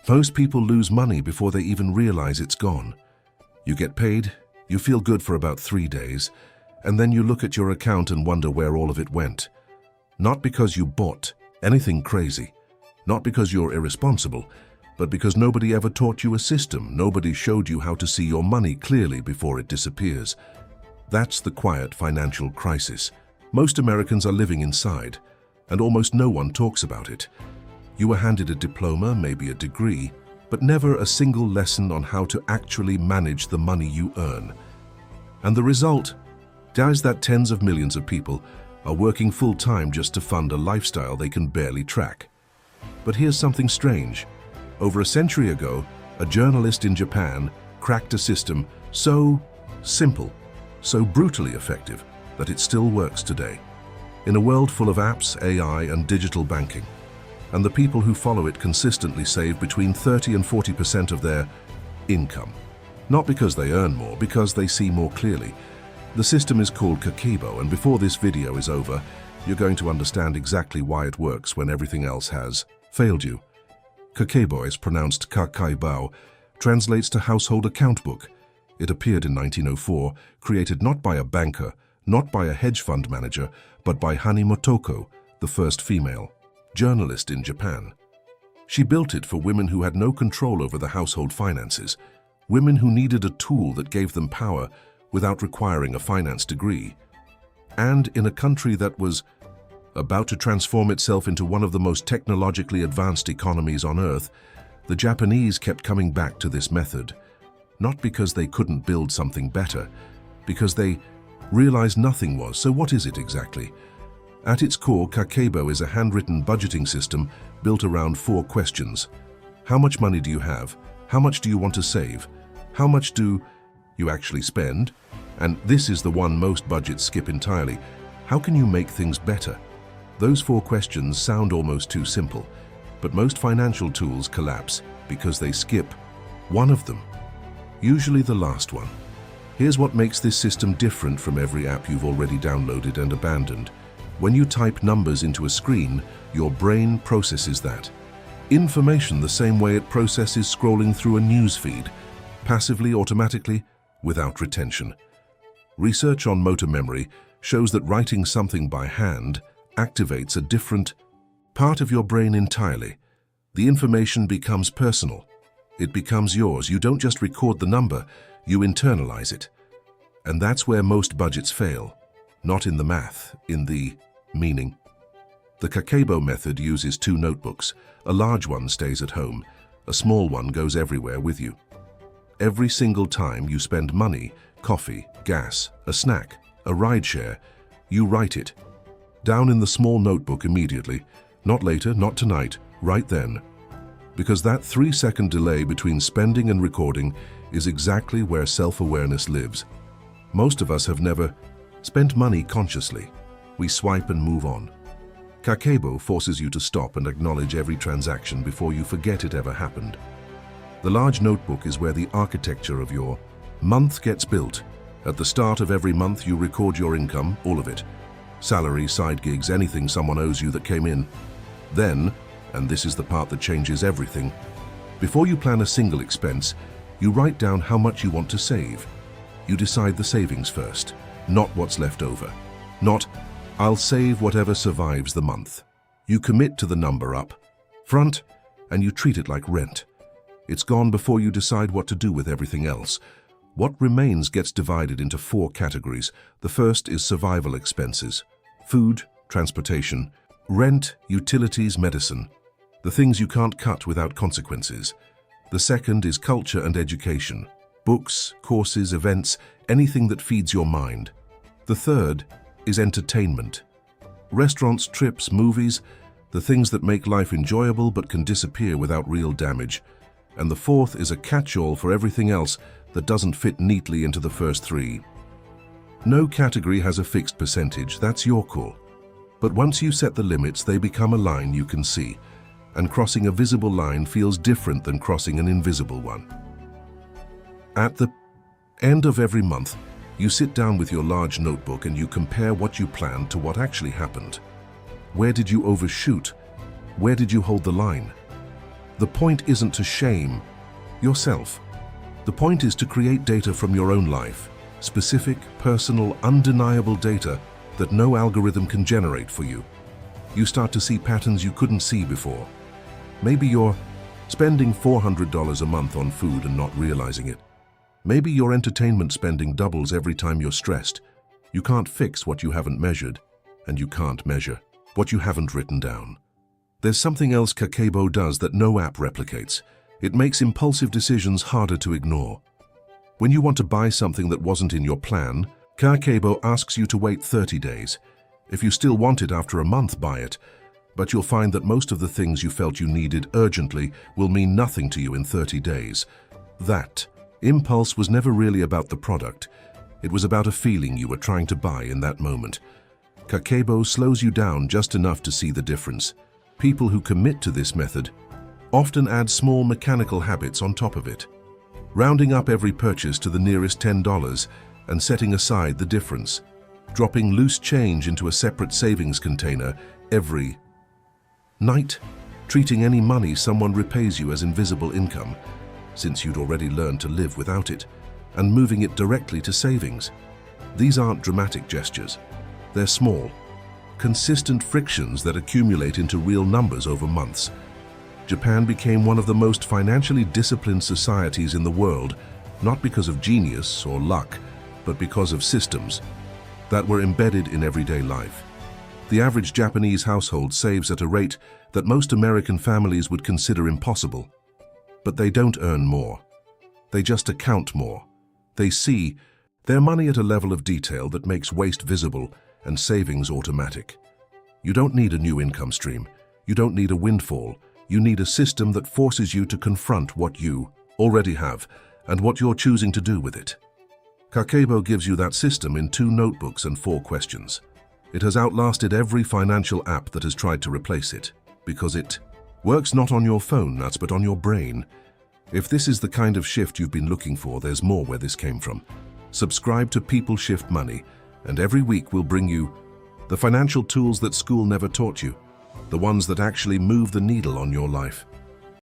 Most people lose money before they even realize it's gone. You get paid, you feel good for about 3 days, and then you look at your account and wonder where all of it went. Not because you bought anything crazy, not because you're irresponsible, but because nobody ever taught you a system, nobody showed you how to see your money clearly before it disappears. That's the quiet financial crisis most Americans are living inside, and almost no one talks about it. You were handed a diploma, maybe a degree, but never a single lesson on how to actually manage the money you earn. And the result is that tens of millions of people are working full-time just to fund a lifestyle they can barely track. But here's something strange. Over a century ago, a journalist in Japan cracked a system so simple, so brutally effective, that it still works today. In a world full of apps, AI, and digital banking, and the people who follow it consistently save between 30 and 40% of their income. Not because they earn more, because they see more clearly. The system is called Kakeibo, and before this video is over, you're going to understand exactly why it works when everything else has failed you. Kakeibo is pronounced Kakeibo, translates to household account book. It appeared in 1904, created not by a banker, not by a hedge fund manager, but by Hani Motoko, the first female journalist in Japan. She built it for women who had no control over the household finances, women who needed a tool that gave them power without requiring a finance degree. And in a country that was about to transform itself into one of the most technologically advanced economies on Earth, the Japanese kept coming back to this method, not because they couldn't build something better, because they realized nothing was. So what is it exactly? At its core, Kakeibo is a handwritten budgeting system built around 4 questions. How much money do you have? How much do you want to save? How much do you actually spend? And this is the one most budgets skip entirely. How can you make things better? Those 4 questions sound almost too simple, but most financial tools collapse because they skip one of them, usually the last one. Here's what makes this system different from every app you've already downloaded and abandoned. When you type numbers into a screen, your brain processes that information the same way it processes scrolling through a news feed, passively, automatically, without retention. Research on motor memory shows that writing something by hand activates a different part of your brain entirely. The information becomes personal. It becomes yours. You don't just record the number, you internalize it. And that's where most budgets fail. Not in the math, in the meaning. The Kakeibo method uses 2 notebooks. A large one stays at home. A small one goes everywhere with you. Every single time you spend money, coffee, gas, a snack, a rideshare, you write it down in the small notebook immediately. Not later, not tonight, right then. Because that 3-second delay between spending and recording is exactly where self-awareness lives. Most of us have never spent money consciously. We swipe and move on. Kakeibo forces you to stop and acknowledge every transaction before you forget it ever happened. The large notebook is where the architecture of your month gets built. At the start of every month, you record your income, all of it. Salary, side gigs, anything someone owes you that came in. Then, and this is the part that changes everything, before you plan a single expense, you write down how much you want to save. You decide the savings first, not what's left over. Not, I'll save whatever survives the month. You commit to the number up front, and you treat it like rent. It's gone before you decide what to do with everything else. What remains gets divided into 4 categories. The first is survival expenses: food, transportation, rent, utilities, medicine. The things you can't cut without consequences. The second is culture and education: books, courses, events, anything that feeds your mind. The third is entertainment: restaurants, trips, movies, the things that make life enjoyable but can disappear without real damage. And the fourth is a catch-all for everything else that doesn't fit neatly into the first 3. No category has a fixed percentage, that's your call. But once you set the limits, they become a line you can see. And crossing a visible line feels different than crossing an invisible one. At the end of every month, you sit down with your large notebook and you compare what you planned to what actually happened. Where did you overshoot? Where did you hold the line? The point isn't to shame yourself. The point is to create data from your own life, specific, personal, undeniable data that no algorithm can generate for you. You start to see patterns you couldn't see before. Maybe you're spending $400 a month on food and not realizing it. Maybe your entertainment spending doubles every time you're stressed. You can't fix what you haven't measured, and you can't measure what you haven't written down. There's something else Kakeibo does that no app replicates. It makes impulsive decisions harder to ignore. When you want to buy something that wasn't in your plan, Kakeibo asks you to wait 30 days. If you still want it after a month, buy it. But you'll find that most of the things you felt you needed urgently will mean nothing to you in 30 days. That impulse was never really about the product. It was about a feeling you were trying to buy in that moment. Kakeibo slows you down just enough to see the difference. People who commit to this method often add small mechanical habits on top of it, rounding up every purchase to the nearest $10 and setting aside the difference, dropping loose change into a separate savings container every night, treating any money someone repays you as invisible income, since you'd already learned to live without it, and moving it directly to savings. These aren't dramatic gestures. They're small, consistent frictions that accumulate into real numbers over months. Japan became one of the most financially disciplined societies in the world, not because of genius or luck, but because of systems that were embedded in everyday life. The average Japanese household saves at a rate that most American families would consider impossible. But they don't earn more. They just account more. They see their money at a level of detail that makes waste visible and savings automatic. You don't need a new income stream. You don't need a windfall. You need a system that forces you to confront what you already have and what you're choosing to do with it. Kakeibo gives you that system in 2 notebooks and 4 questions. It has outlasted every financial app that has tried to replace it, because it works not on your phone nuts but on your brain. If this is the kind of shift you've been looking for, there's more where this came from. Subscribe to People Shift Money, and every week we'll bring you the financial tools that school never taught you, the ones that actually move the needle on your life.